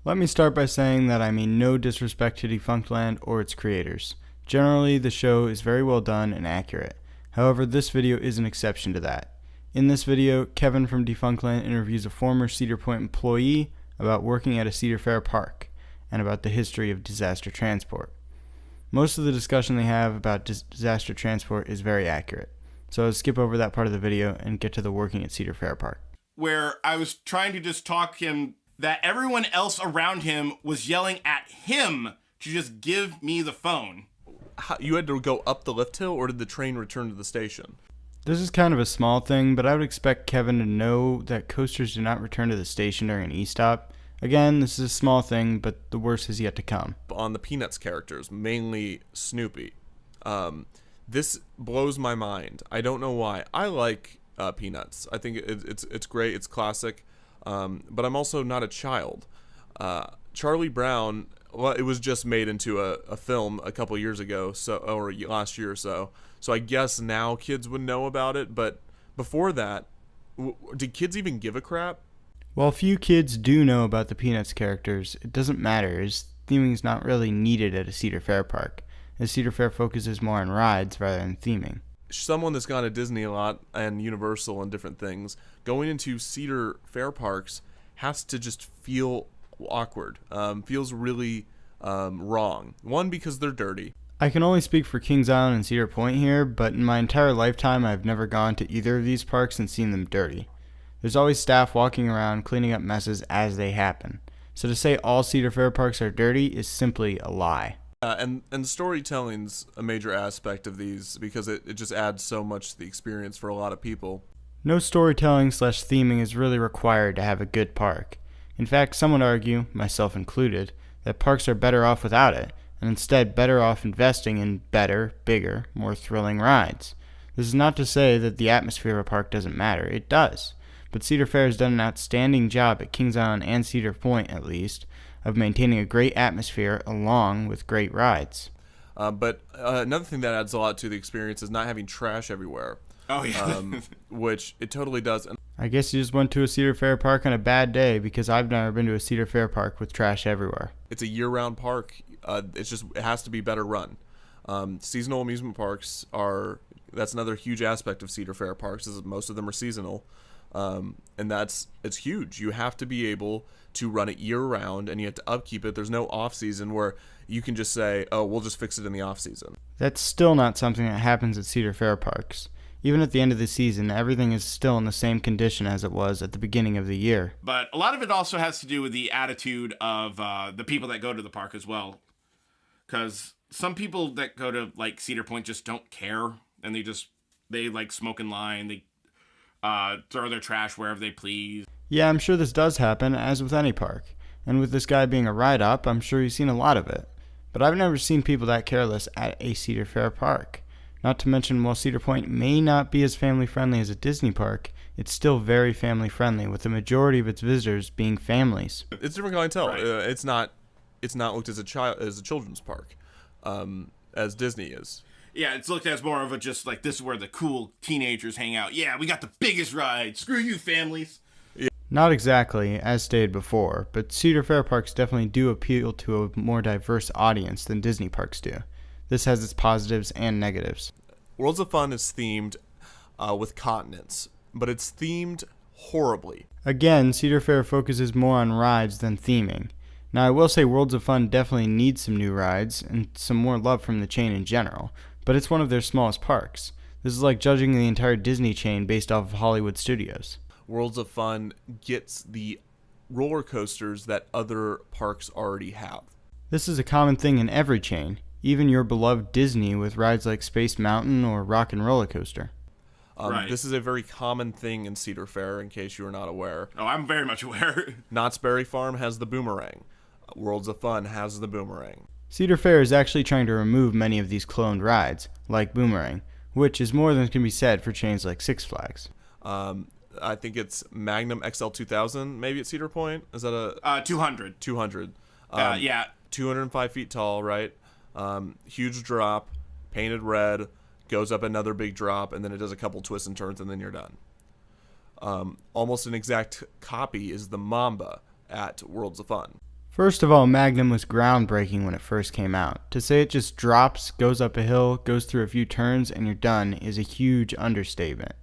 Let me start by saying that I mean no disrespect to Defunctland or its creators. Generally, the show is very well done and accurate. However, this video is an exception to that. In this video, Kevin from Defunctland interviews a former Cedar Point employee about working at a Cedar Fair park and about the history of disaster transport. Most of the discussion they have about disaster transport is very accurate, so I'll skip over that part of the video and get to the working at Cedar Fair park. Where I was trying to just talk him that everyone else around him was yelling at him to just give me the phone. You had to go up the lift hill, or did the train return to the station? This is kind of a small thing, but I would expect Kevin to know that coasters do not return to the station during an e-stop. Again, this is a small thing, but the worst is yet to come. On the Peanuts characters, mainly Snoopy, this blows my mind. I don't know why. I like Peanuts. I think it's great. It's classic. But I'm also not a child. Charlie Brown, well, it was just made into a film a couple years ago, or last year or so. So I guess now kids would know about it. But before that, did kids even give a crap? While few kids do know about the Peanuts characters, it doesn't matter, as theming is not really needed at a Cedar Fair park, as Cedar Fair focuses more on rides rather than theming. Someone that's gone to Disney a lot and Universal and different things, going into Cedar Fair parks has to just feel awkward. Feels really wrong. One, because they're dirty. I can only speak for Kings Island and Cedar Point here, but in my entire lifetime I've never gone to either of these parks and seen them dirty. There's always staff walking around cleaning up messes as they happen. So to say all Cedar Fair parks are dirty is simply a lie. And storytelling's a major aspect of these because it just adds so much to the experience for a lot of people. No storytelling/theming is really required to have a good park. In fact, some would argue, myself included, that parks are better off without it, and instead better off investing in better, bigger, more thrilling rides. This is not to say that the atmosphere of a park doesn't matter. It does. But Cedar Fair has done an outstanding job at Kings Island and Cedar Point, at least, of maintaining a great atmosphere along with great rides. But another thing that adds a lot to the experience is not having trash everywhere. Oh, yeah. Which it totally does. And I guess you just went to a Cedar Fair park on a bad day, because I've never been to a Cedar Fair park with trash everywhere. It's a year-round park. It has to be better run. Seasonal amusement parks that's another huge aspect of Cedar Fair parks, is most of them are seasonal. And it's huge. You have to be able to run it year-round, and you have to upkeep it. There's no off-season where you can just say, oh, we'll just fix it in the off-season. That's still not something that happens at Cedar Fair parks. Even at the end of the season, everything is still in the same condition as it was at the beginning of the year. But a lot of it also has to do with the attitude of the people that go to the park as well. Because some people that go to, like, Cedar Point just don't care, and they like smoke in line, they throw their trash wherever they please. Yeah, I'm sure this does happen, as with any park. And with this guy being a ride-up, I'm sure he's seen a lot of it. But I've never seen people that careless at a Cedar Fair park. Not to mention, while Cedar Point may not be as family-friendly as a Disney park, it's still very family-friendly, with the majority of its visitors being families. It's different clientele. Right. It's not looked as a children's park, as Disney is. Yeah, it's looked at as more of a just like, this is where the cool teenagers hang out. Yeah, we got the biggest ride. Screw you, families. Not exactly, as stated before, but Cedar Fair parks definitely do appeal to a more diverse audience than Disney parks do. This has its positives and negatives. Worlds of Fun is themed with continents, but it's themed horribly. Again, Cedar Fair focuses more on rides than theming. Now, I will say Worlds of Fun definitely needs some new rides and some more love from the chain in general, but it's one of their smallest parks. This is like judging the entire Disney chain based off of Hollywood studios. Worlds of Fun gets the roller coasters that other parks already have. This is a common thing in every chain, even your beloved Disney with rides like Space Mountain or Rock and Roller Coaster. Right. This is a very common thing in Cedar Fair, in case you are not aware. Oh, I'm very much aware. Knott's Berry Farm has the boomerang. Worlds of Fun has the boomerang. Cedar Fair is actually trying to remove many of these cloned rides, like Boomerang, which is more than can be said for chains like Six Flags. I think it's Magnum XL 2000, maybe at Cedar Point. Is that a 200? 200? Yeah. 205 feet tall, right? Huge drop, painted red, goes up another big drop, and then it does a couple twists and turns, and then you're done. Almost an exact copy is the Mamba at Worlds of Fun. First of all, Magnum was groundbreaking when it first came out. To say it just drops, goes up a hill, goes through a few turns, and you're done is a huge understatement.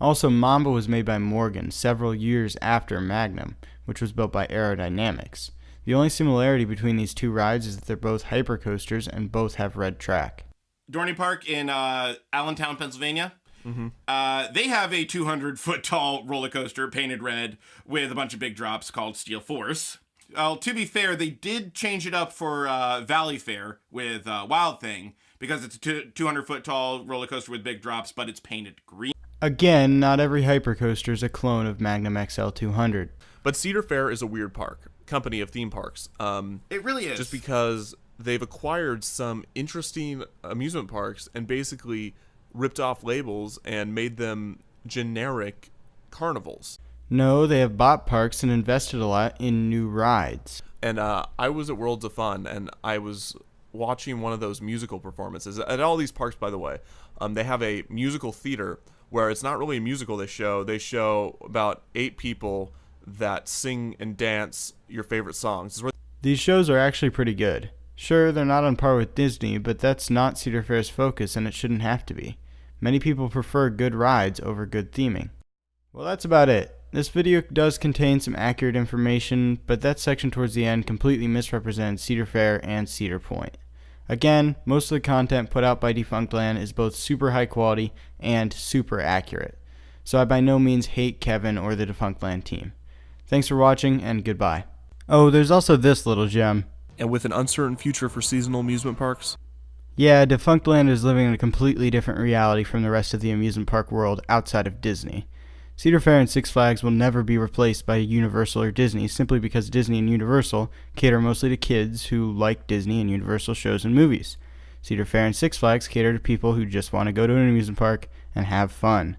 Also, Mamba was made by Morgan several years after Magnum, which was built by Aerodynamics. The only similarity between these two rides is that they're both hypercoasters and both have red track. Dorney Park in Allentown, Pennsylvania. They have a 200-foot tall roller coaster painted red with a bunch of big drops called Steel Force. Well, to be fair, they did change it up for Valley Fair with Wild Thing because it's a 200-foot tall roller coaster with big drops, but it's painted green. Again, not every hypercoaster is a clone of Magnum XL 200. But Cedar Fair is a weird company of theme parks. It really is. Just because they've acquired some interesting amusement parks and basically ripped off labels and made them generic carnivals. No, they have bought parks and invested a lot in new rides. And I was at Worlds of Fun, and I was watching one of those musical performances. At all these parks, by the way, they have a musical theater where it's not really a musical they show. They show about 8 people that sing and dance your favorite songs. These shows are actually pretty good. Sure, they're not on par with Disney, but that's not Cedar Fair's focus, and it shouldn't have to be. Many people prefer good rides over good theming. Well, that's about it. This video does contain some accurate information, but that section towards the end completely misrepresents Cedar Fair and Cedar Point. Again, most of the content put out by Defunctland is both super high quality and super accurate, so I by no means hate Kevin or the Defunctland team. Thanks for watching, and goodbye. Oh, there's also this little gem. And with an uncertain future for seasonal amusement parks? Yeah, Defunctland is living in a completely different reality from the rest of the amusement park world outside of Disney. Cedar Fair and Six Flags will never be replaced by Universal or Disney simply because Disney and Universal cater mostly to kids who like Disney and Universal shows and movies. Cedar Fair and Six Flags cater to people who just want to go to an amusement park and have fun.